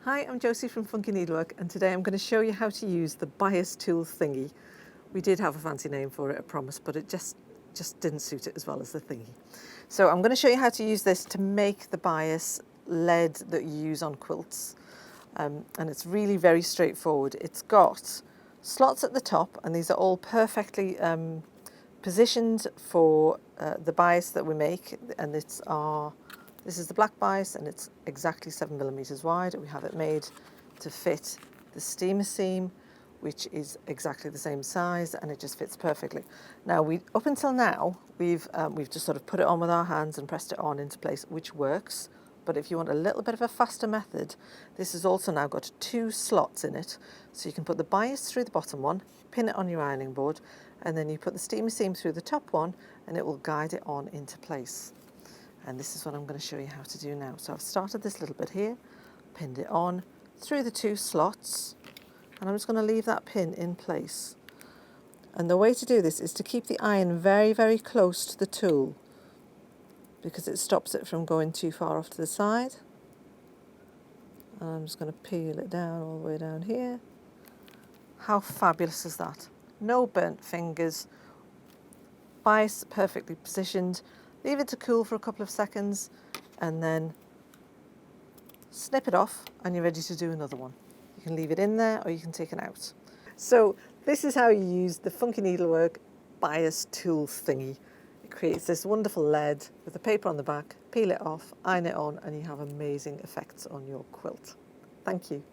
Hi, I'm Josie from Funky Needlework, and today I'm going to show you how to use the bias tool thingy. We did have a fancy name for it, I promise, but it just didn't suit it as well as the thingy. So I'm going to show you how to use this to make the bias lead that you use on quilts. And it's really very straightforward. It's got slots at the top, and these are all perfectly positioned for the bias that we make, and this is the black bias, and it's exactly 7mm wide. We have it made to fit the steamer seam, which is exactly the same size, and it just fits perfectly. Now, up until now, we've just sort of put it on with our hands and pressed it on into place, which works. But if you want a little bit of a faster method, this has also now got 2 slots in it. So you can put the bias through the bottom one, pin it on your ironing board, and then you put the steamer seam through the top one, and it will guide it on into place. And this is what I'm going to show you how to do now. So I've started this little bit here, pinned it on through the 2 slots, and I'm just going to leave that pin in place. And the way to do this is to keep the iron very, very close to the tool, because it stops it from going too far off to the side. And I'm just going to peel it down all the way down here. How fabulous is that? No burnt fingers, bias perfectly positioned. Leave it to cool for a couple of seconds, and then snip it off, and you're ready to do another one. You can leave it in there, or you can take it out. So this is how you use the Funky Needlework bias tool thingy. It creates this wonderful lead with the paper on the back. Peel it off, iron it on, and you have amazing effects on your quilt. Thank you.